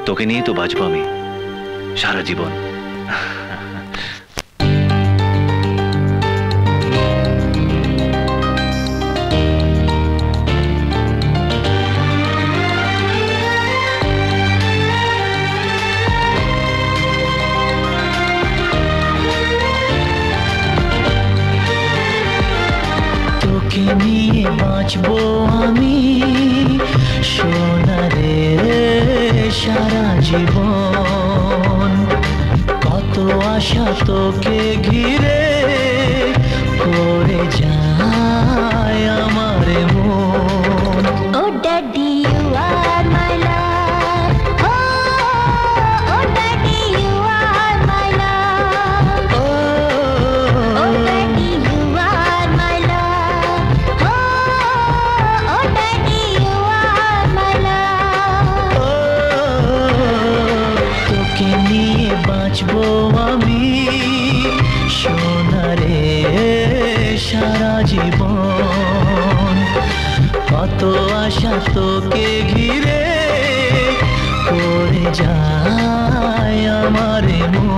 তোকে নিয়ে তো বাঁচবো আমি সারা জীবন। তোকে নিয়ে বাঁচবো আমি সোনারে সারা জীবন। কত আশা তোকে ঘিরে করে যায় আমার মন। Oh daddy you are my love, oh daddy you are my love, oh daddy you are my love, oh daddy you are my love. তোকে নিয়ে বাঁচবো আমি সোনারে সারা জীবন। কত আশা তোকে ঘিরে করে যায় আমার মন।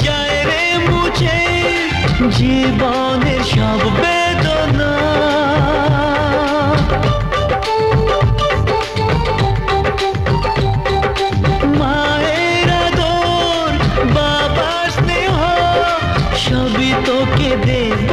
যায় রে মুছে জীবনের সব বেদনা। মায়ের আদর বাবার স্নেহ সবই তোকে দেব